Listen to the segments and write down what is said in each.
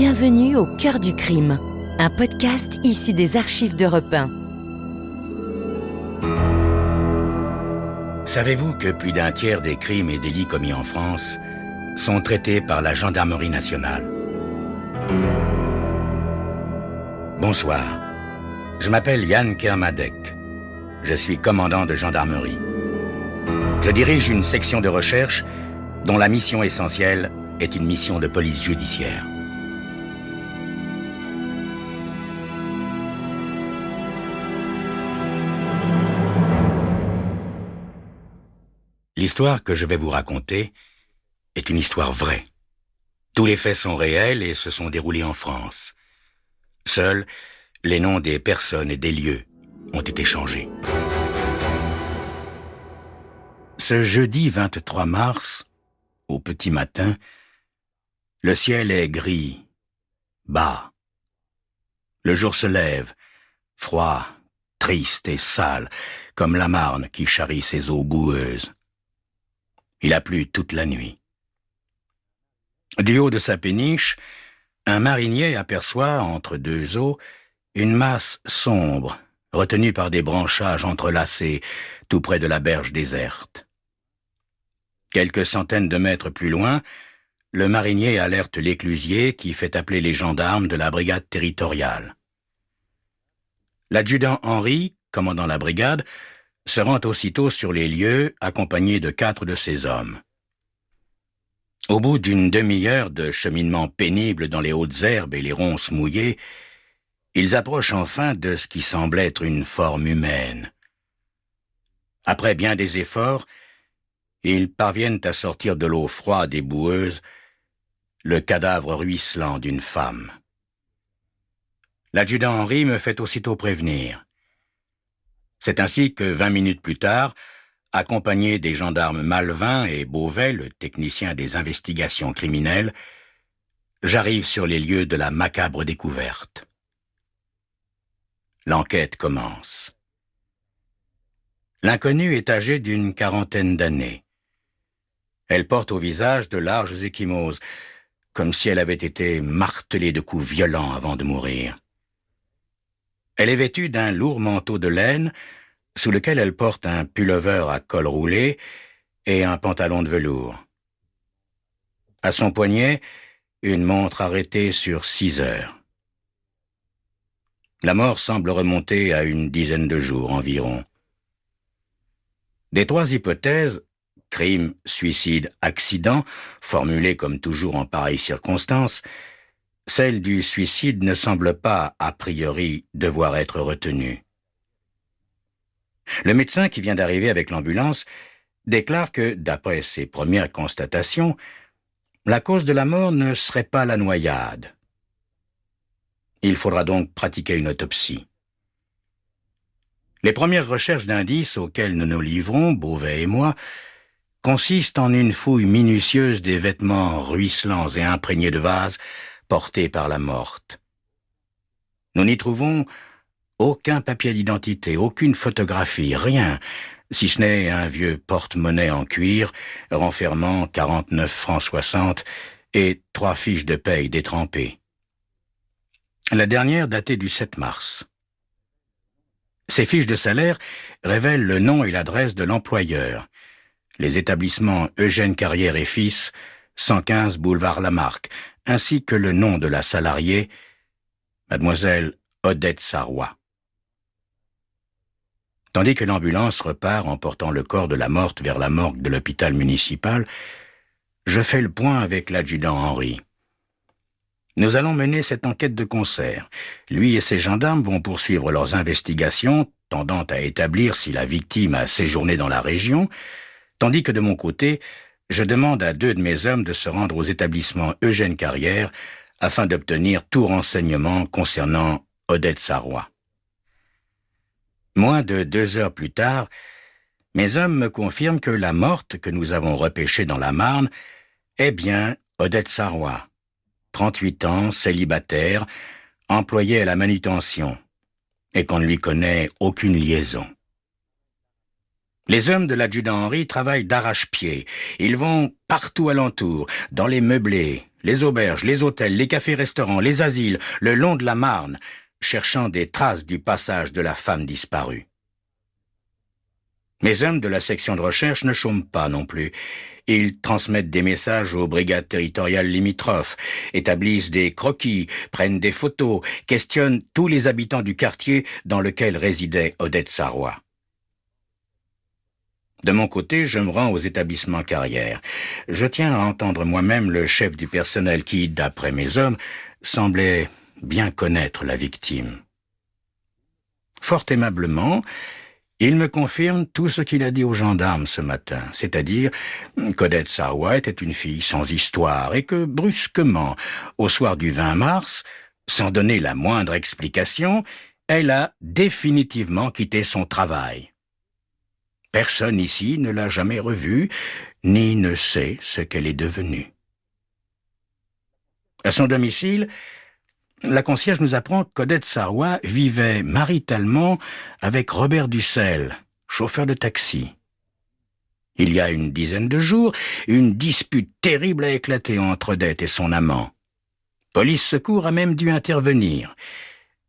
Bienvenue au cœur du crime, un podcast issu des archives d'Europe 1. Savez-vous que plus d'un tiers des crimes et délits commis en France sont traités par la gendarmerie nationale? Bonsoir, je m'appelle Yann Kermadec. Je suis commandant de gendarmerie. Je dirige une section de recherche dont la mission essentielle est une mission de police judiciaire. L'histoire que je vais vous raconter est une histoire vraie. Tous les faits sont réels et se sont déroulés en France. Seuls, les noms des personnes et des lieux ont été changés. Ce jeudi 23 mars, au petit matin, le ciel est gris, bas. Le jour se lève, froid, triste et sale, comme la Marne qui charrie ses eaux boueuses. Il a plu toute la nuit. Du haut de sa péniche, un marinier aperçoit, entre deux eaux, une masse sombre, retenue par des branchages entrelacés, tout près de la berge déserte. Quelques centaines de mètres plus loin, le marinier alerte l'éclusier qui fait appeler les gendarmes de la brigade territoriale. L'adjudant Henri, commandant la brigade, se rend aussitôt sur les lieux, accompagné de 4 de ses hommes. Au bout d'une demi-heure de cheminement pénible dans les hautes herbes et les ronces mouillées, ils approchent enfin de ce qui semble être une forme humaine. Après bien des efforts, ils parviennent à sortir de l'eau froide et boueuse le cadavre ruisselant d'une femme. L'adjudant Henri me fait aussitôt prévenir. C'est ainsi que 20 minutes plus tard, accompagné des gendarmes Malvin et Beauvais, le technicien des investigations criminelles, j'arrive sur les lieux de la macabre découverte. L'enquête commence. L'inconnue est âgée d'une 40aine d'années. Elle porte au visage de larges ecchymoses, comme si elle avait été martelée de coups violents avant de mourir. Elle est vêtue d'un lourd manteau de laine, sous lequel elle porte un pullover à col roulé et un pantalon de velours. À son poignet, une montre arrêtée sur 6 heures. La mort semble remonter à une dizaine de jours environ. Des 3 hypothèses, crime, suicide, accident, formulées comme toujours en pareilles circonstances, celle du suicide ne semble pas, a priori, devoir être retenue. Le médecin qui vient d'arriver avec l'ambulance déclare que, d'après ses premières constatations, la cause de la mort ne serait pas la noyade. Il faudra donc pratiquer une autopsie. Les premières recherches d'indices auxquelles nous nous livrons, Beauvais et moi, consistent en une fouille minutieuse des vêtements ruisselants et imprégnés de vase portés par la morte. Nous n'y trouvons aucun papier d'identité, aucune photographie, rien, si ce n'est un vieux porte-monnaie en cuir renfermant 49 francs 60 et 3 fiches de paye détrempées. La dernière datait du 7 mars. Ces fiches de salaire révèlent le nom et l'adresse de l'employeur, les établissements Eugène Carrière et Fils, 115 boulevard Lamarck, ainsi que le nom de la salariée, mademoiselle Odette Sarrois. Tandis que l'ambulance repart en portant le corps de la morte vers la morgue de l'hôpital municipal, je fais le point avec l'adjudant Henri. Nous allons mener cette enquête de concert. Lui et ses gendarmes vont poursuivre leurs investigations, tendant à établir si la victime a séjourné dans la région, tandis que de mon côté, je demande à 2 de mes hommes de se rendre aux établissements Eugène Carrière afin d'obtenir tout renseignement concernant Odette Sarrois. Moins de 2 heures plus tard, mes hommes me confirment que la morte que nous avons repêchée dans la Marne est bien Odette Sarrois, 38 ans, célibataire, employée à la manutention, et qu'on ne lui connaît aucune liaison. Les hommes de l'adjudant Henri travaillent d'arrache-pied. Ils vont partout alentour, dans les meublés, les auberges, les hôtels, les cafés-restaurants, les asiles, le long de la Marne, cherchant des traces du passage de la femme disparue. Mes hommes de la section de recherche ne chôment pas non plus. Ils transmettent des messages aux brigades territoriales limitrophes, établissent des croquis, prennent des photos, questionnent tous les habitants du quartier dans lequel résidait Odette Sarrois. De mon côté, je me rends aux établissements carrières. Je tiens à entendre moi-même le chef du personnel qui, d'après mes hommes, semblait bien connaître la victime. Fort aimablement, il me confirme tout ce qu'il a dit aux gendarmes ce matin, c'est-à-dire qu'Odette Sarrois était une fille sans histoire et que, brusquement, au soir du 20 mars, sans donner la moindre explication, elle a définitivement quitté son travail. Personne ici ne l'a jamais revue, ni ne sait ce qu'elle est devenue. À son domicile, la concierge nous apprend qu'Odette Sarrois vivait maritalement avec Robert Dussel, chauffeur de taxi. Il y a une dizaine de jours, une dispute terrible a éclaté entre Odette et son amant. Police Secours a même dû intervenir.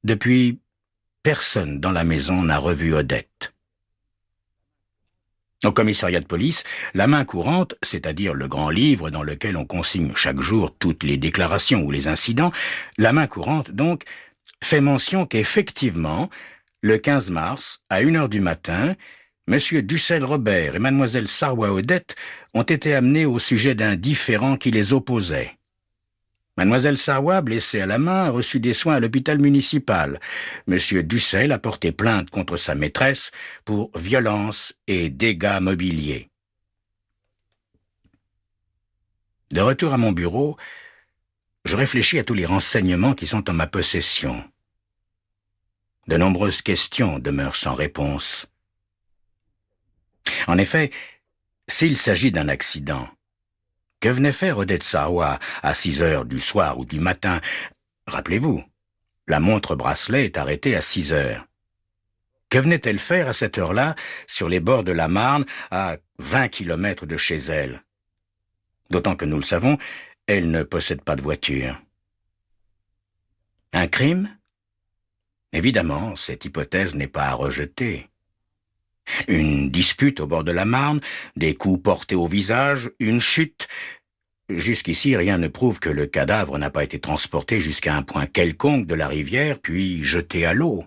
Depuis, personne dans la maison n'a revu Odette. Au commissariat de police, la main courante, c'est-à-dire le grand livre dans lequel on consigne chaque jour toutes les déclarations ou les incidents, la main courante, donc, fait mention qu'effectivement, le 15 mars, à 1h du matin, M. Dussel-Robert et Mlle Sarrois-Odette ont été amenés au sujet d'un différend qui les opposait. Mlle Sarrois, blessée à la main, a reçu des soins à l'hôpital municipal. M. Dussel a porté plainte contre sa maîtresse pour violence et dégâts mobiliers. De retour à mon bureau, je réfléchis à tous les renseignements qui sont en ma possession. De nombreuses questions demeurent sans réponse. En effet, s'il s'agit d'un accident, que venait faire Odette Sarrois à 6 heures du soir ou du matin? Rappelez-vous, la montre bracelet est arrêtée à 6 heures. Que venait-elle faire à cette heure-là sur les bords de la Marne, à 20 kilomètres de chez elle? D'autant que, nous le savons, elle ne possède pas de voiture. Un crime? Évidemment, cette hypothèse n'est pas à rejeter. Une dispute au bord de la Marne, des coups portés au visage, une chute. Jusqu'ici, rien ne prouve que le cadavre n'a pas été transporté jusqu'à un point quelconque de la rivière, puis jeté à l'eau.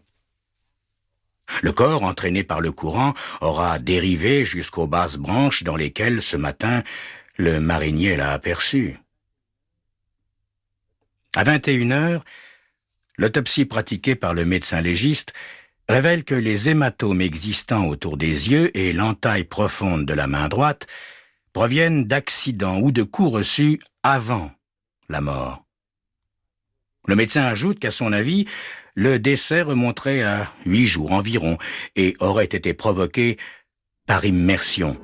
Le corps, entraîné par le courant, aura dérivé jusqu'aux basses branches dans lesquelles, ce matin, le marinier l'a aperçu. À 21h, l'autopsie pratiquée par le médecin légiste révèle que les hématomes existants autour des yeux et l'entaille profonde de la main droite proviennent d'accidents ou de coups reçus avant la mort. Le médecin ajoute qu'à son avis, le décès remonterait à 8 jours environ et aurait été provoqué par immersion.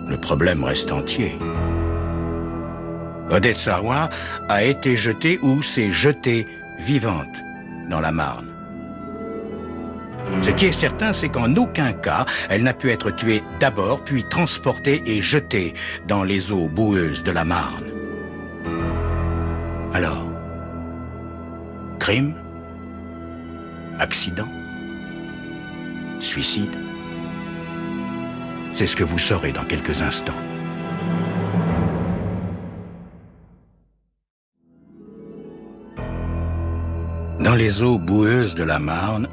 Le problème reste entier. Odette Sarrois a été jetée ou s'est jetée vivante dans la Marne. Ce qui est certain, c'est qu'en aucun cas, elle n'a pu être tuée d'abord, puis transportée et jetée dans les eaux boueuses de la Marne. Alors, crime? Accident? Suicide? C'est ce que vous saurez dans quelques instants. Dans les eaux boueuses de la Marne,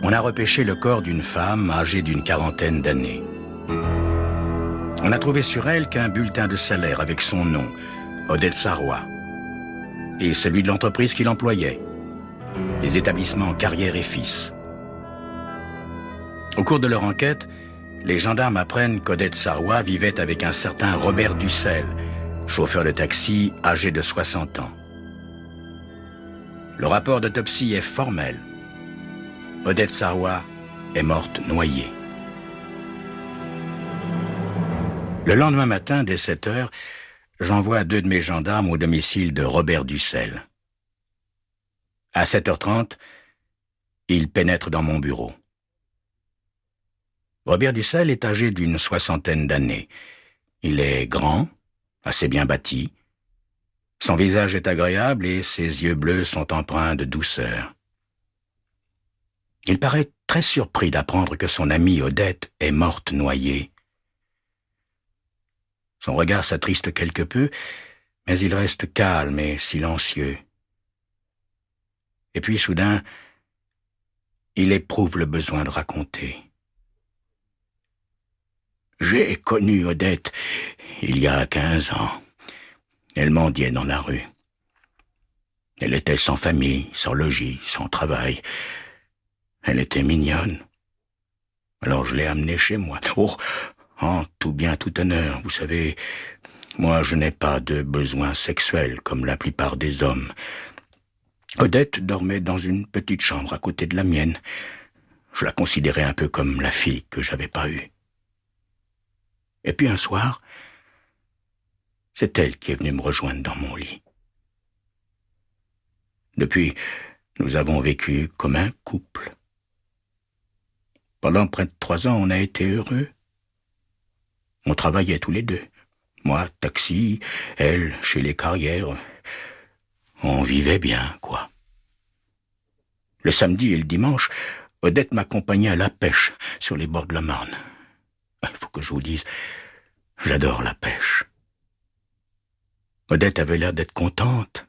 on a repêché le corps d'une femme âgée d'une quarantaine d'années. On n'a trouvé sur elle qu'un bulletin de salaire avec son nom, Odette Sarrois, et celui de l'entreprise qui l'employait, les établissements Carrière et Fils. Au cours de leur enquête, les gendarmes apprennent qu'Odette Sarrois vivait avec un certain Robert Dussel, chauffeur de taxi âgé de 60 ans. Le rapport d'autopsie est formel. Odette Sarrois est morte noyée. Le lendemain matin, dès 7 heures, j'envoie 2 de mes gendarmes au domicile de Robert Dussel. À 7h30, il pénètre dans mon bureau. Robert Dussel est âgé d'une 60aine d'années. Il est grand, assez bien bâti. Son visage est agréable et ses yeux bleus sont empreints de douceur. Il paraît très surpris d'apprendre que son amie Odette est morte noyée. Son regard s'attriste quelque peu, mais il reste calme et silencieux. Et puis soudain, il éprouve le besoin de raconter. J'ai connu Odette il y a 15 ans. Elle mendiait dans la rue. Elle était sans famille, sans logis, sans travail. Elle était mignonne. Alors je l'ai amenée chez moi. Oh, en tout bien, tout honneur, vous savez, moi je n'ai pas de besoins sexuels comme la plupart des hommes. Odette dormait dans une petite chambre à côté de la mienne. Je la considérais un peu comme la fille que j'avais pas eue. Et puis un soir, c'est elle qui est venue me rejoindre dans mon lit. Depuis, nous avons vécu comme un couple. Pendant près de 3 ans, on a été heureux. On travaillait tous les deux. Moi, taxi, elle, chez les carrières. On vivait bien, quoi. Le samedi et le dimanche, Odette m'accompagnait à la pêche sur les bords de la Marne. Il faut que je vous dise, j'adore la pêche. Odette avait l'air d'être contente.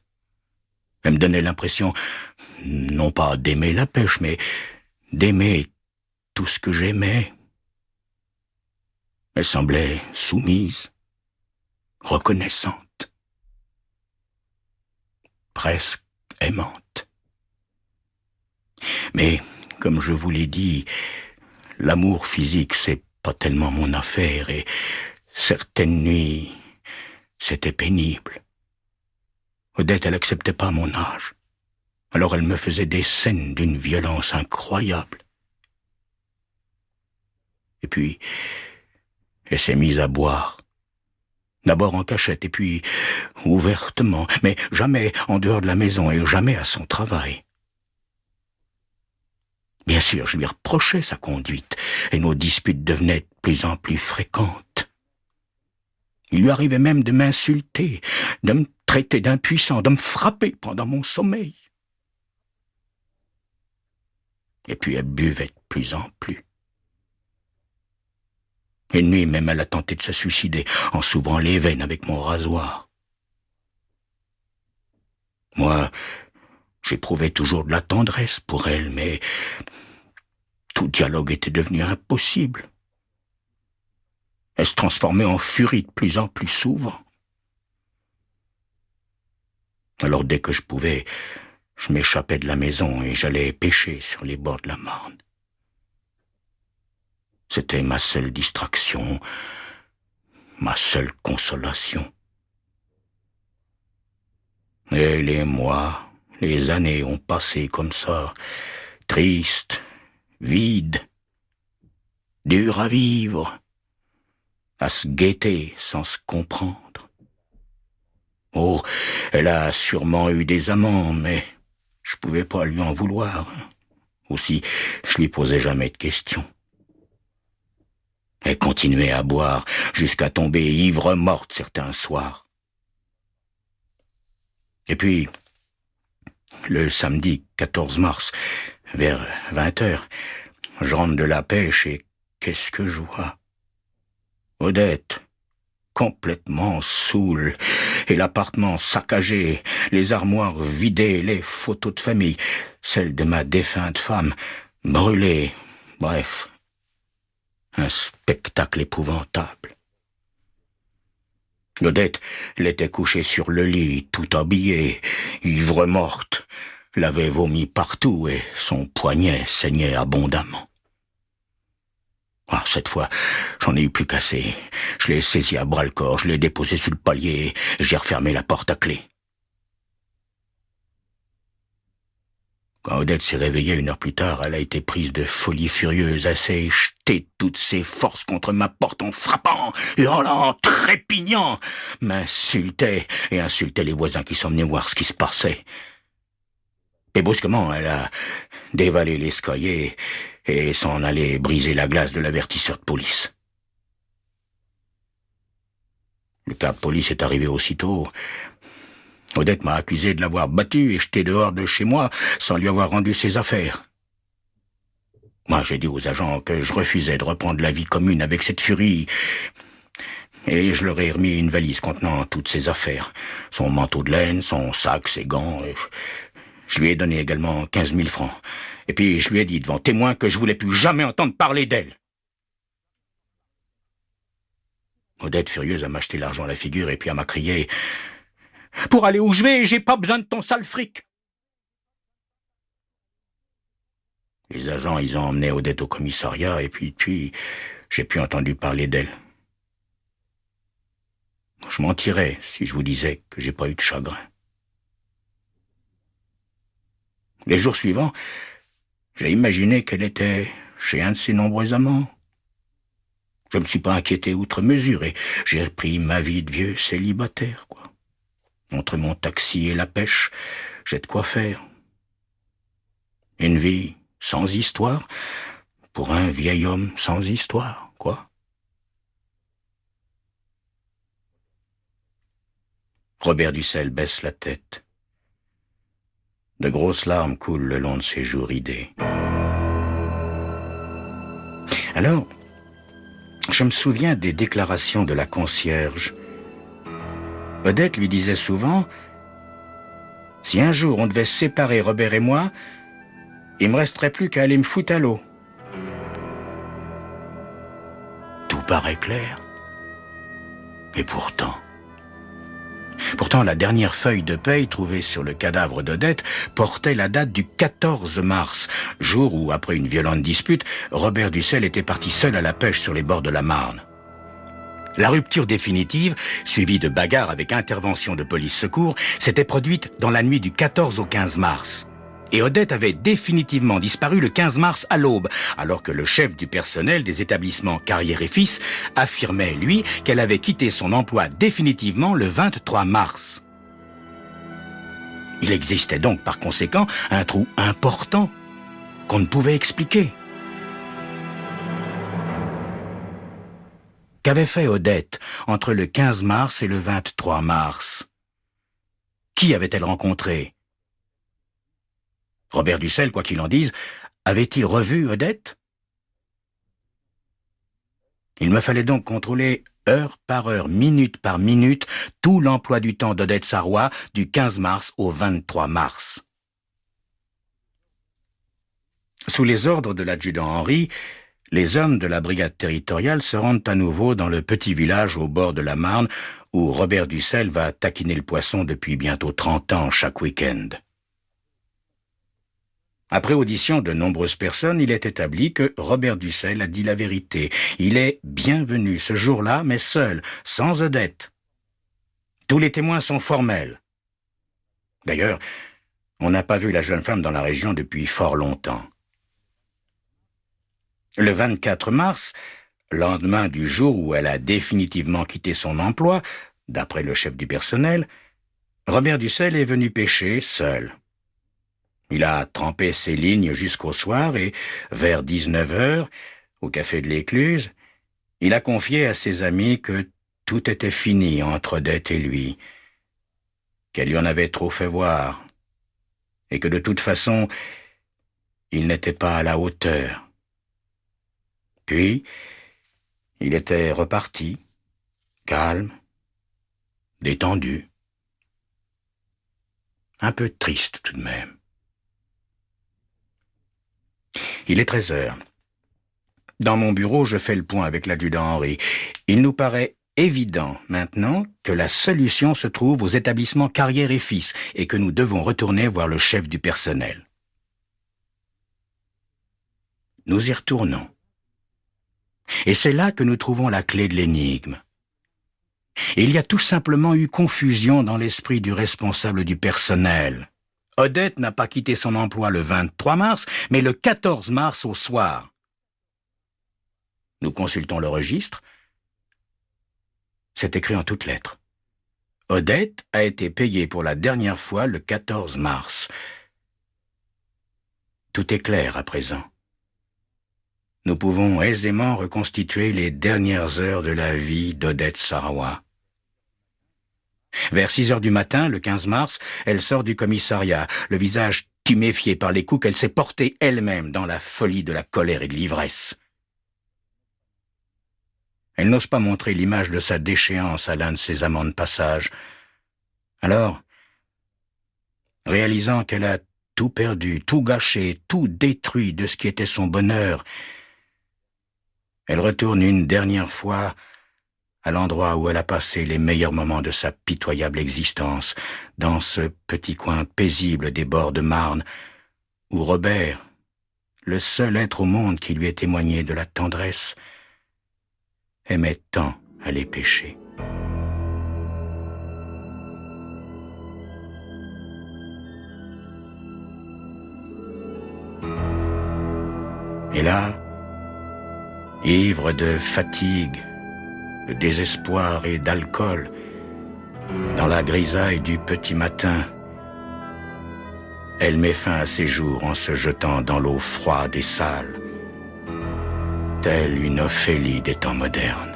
Elle me donnait l'impression, non pas d'aimer la pêche, mais d'aimer tout ce que j'aimais. Elle semblait soumise, reconnaissante, presque aimante. Mais, comme je vous l'ai dit, l'amour physique, c'est pas tellement mon affaire, et certaines nuits, c'était pénible. Odette, elle acceptait pas mon âge. Alors elle me faisait des scènes d'une violence incroyable. Et puis, elle s'est mise à boire. D'abord en cachette, et puis ouvertement, mais jamais en dehors de la maison et jamais à son travail. Bien sûr, je lui reprochais sa conduite, et nos disputes devenaient de plus en plus fréquentes. Il lui arrivait même de m'insulter, de me traiter d'impuissant, de me frapper pendant mon sommeil. Et puis elle buvait de plus en plus. Une nuit même, elle a tenté de se suicider en s'ouvrant les veines avec mon rasoir. Moi, j'éprouvais toujours de la tendresse pour elle, mais tout dialogue était devenu impossible. Elle se transformait en furie de plus en plus souvent. Alors dès que je pouvais, je m'échappais de la maison et j'allais pêcher sur les bords de la Marne. C'était ma seule distraction, ma seule consolation. Et les mois, les années ont passé comme ça, tristes, vides, durs à vivre, à se guetter sans se comprendre. Oh, elle a sûrement eu des amants, mais je pouvais pas lui en vouloir. Aussi, je lui posais jamais de questions. Elle continuait à boire jusqu'à tomber ivre-morte certains soirs. Et puis, le samedi 14 mars, vers 20h, je rentre de la pêche et qu'est-ce que je vois? Odette, complètement saoule, et l'appartement saccagé, les armoires vidées, les photos de famille, celles de ma défunte femme, brûlées, bref, un spectacle épouvantable. Odette, elle était couchée sur le lit, tout habillée, ivre-morte, elle avait vomi partout et son poignet saignait abondamment. Ah, cette fois, j'en ai eu plus qu'assez. Je l'ai saisi à bras-le-corps, je l'ai déposé sur le palier et j'ai refermé la porte à clé. Quand Odette s'est réveillée 1 heure plus tard, elle a été prise de folie furieuse. Elle s'est jetée toutes ses forces contre ma porte en frappant, hurlant, trépignant, m'insultait et insultait les voisins qui sont venus voir ce qui se passait. Et brusquement, elle a dévalé l'escalier et s'en allait briser la glace de l'avertisseur de police. Le cap police est arrivé aussitôt. Odette m'a accusé de l'avoir battue et jeté dehors de chez moi sans lui avoir rendu ses affaires. Moi, j'ai dit aux agents que je refusais de reprendre la vie commune avec cette furie. Et je leur ai remis une valise contenant toutes ses affaires. Son manteau de laine, son sac, ses gants. Je lui ai donné également 15 000 francs. Et puis je lui ai dit devant témoin que je voulais plus jamais entendre parler d'elle. Odette, furieuse, a m'acheté l'argent à la figure et puis elle m'a crié « Pour aller où je vais, j'ai pas besoin de ton sale fric !» Les agents, ils ont emmené Odette au commissariat et puis j'ai plus entendu parler d'elle. Je mentirais si je vous disais que j'ai pas eu de chagrin. Les jours suivants, j'ai imaginé qu'elle était chez un de ses nombreux amants. Je me suis pas inquiété outre mesure et j'ai repris ma vie de vieux célibataire, quoi. Entre mon taxi et la pêche, j'ai de quoi faire. Une vie sans histoire pour un vieil homme sans histoire, quoi. Robert Dussel baisse la tête. De grosses larmes coulent le long de ses joues ridées. Alors, je me souviens des déclarations de la concierge. Odette lui disait souvent « Si un jour on devait se séparer, Robert et moi, il me resterait plus qu'à aller me foutre à l'eau. » Tout paraît clair. Et pourtant, la dernière feuille de paye trouvée sur le cadavre d'Odette portait la date du 14 mars, jour où, après une violente dispute, Robert Dussel était parti seul à la pêche sur les bords de la Marne. La rupture définitive, suivie de bagarres avec intervention de police secours, s'était produite dans la nuit du 14 au 15 mars. Et Odette avait définitivement disparu le 15 mars à l'aube, alors que le chef du personnel des établissements Carrière et Fils affirmait, lui, qu'elle avait quitté son emploi définitivement le 23 mars. Il existait donc par conséquent un trou important qu'on ne pouvait expliquer. Qu'avait fait Odette entre le 15 mars et le 23 mars? Qui avait-elle rencontré? Robert Dussel, quoi qu'il en dise, avait-il revu Odette? Il me fallait donc contrôler heure par heure, minute par minute, tout l'emploi du temps d'Odette Sarrois du 15 mars au 23 mars. Sous les ordres de l'adjudant Henri, les hommes de la brigade territoriale se rendent à nouveau dans le petit village au bord de la Marne où Robert Dussel va taquiner le poisson depuis bientôt 30 ans chaque week-end. Après audition de nombreuses personnes, il est établi que Robert Dussel a dit la vérité. Il est bienvenu ce jour-là, mais seul, sans Odette. Tous les témoins sont formels. D'ailleurs, on n'a pas vu la jeune femme dans la région depuis fort longtemps. Le 24 mars, lendemain du jour où elle a définitivement quitté son emploi, d'après le chef du personnel, Robert Dussel est venu pêcher seul. Il a trempé ses lignes jusqu'au soir et, vers 19h, au café de l'Écluse, il a confié à ses amis que tout était fini entre Odette et lui, qu'elle lui en avait trop fait voir, et que de toute façon, il n'était pas à la hauteur. Puis, il était reparti, calme, détendu, un peu triste tout de même. Il est 13h. Dans mon bureau, je fais le point avec l'adjudant Henri. Il nous paraît évident maintenant que la solution se trouve aux établissements Carrière et Fils et que nous devons retourner voir le chef du personnel. Nous y retournons. Et c'est là que nous trouvons la clé de l'énigme. Il y a tout simplement eu confusion dans l'esprit du responsable du personnel. Odette n'a pas quitté son emploi le 23 mars, mais le 14 mars au soir. Nous consultons le registre. C'est écrit en toutes lettres. Odette a été payée pour la dernière fois le 14 mars. Tout est clair à présent. Nous pouvons aisément reconstituer les dernières heures de la vie d'Odette Sarrois. Vers 6 heures du matin, le 15 mars, elle sort du commissariat, le visage tuméfié par les coups qu'elle s'est portés elle-même dans la folie de la colère et de l'ivresse. Elle n'ose pas montrer l'image de sa déchéance à l'un de ses amants de passage. Alors, réalisant qu'elle a tout perdu, tout gâché, tout détruit de ce qui était son bonheur, elle retourne une dernière fois à l'endroit où elle a passé les meilleurs moments de sa pitoyable existence, dans ce petit coin paisible des bords de Marne, où Robert, le seul être au monde qui lui ait témoigné de la tendresse, aimait tant aller pêcher. Et là, ivre de fatigue, de désespoir et d'alcool, dans la grisaille du petit matin, elle met fin à ses jours en se jetant dans l'eau froide et sale, telle une Ophélie des temps modernes.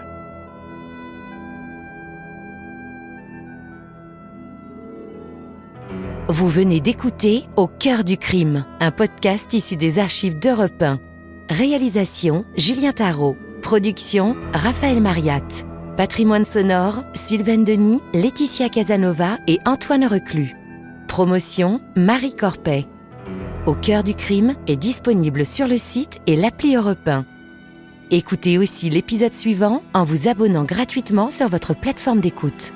Vous venez d'écouter Au cœur du crime, un podcast issu des archives d'Europe 1. Réalisation Julien Tarot. Production Raphaël Mariat. Patrimoine sonore Sylvaine Denis, Laetitia Casanova et Antoine Reclus. Promotion Marie Corpet. Au cœur du crime est disponible sur le site et l'appli Europe 1. Écoutez aussi l'épisode suivant en vous abonnant gratuitement sur votre plateforme d'écoute.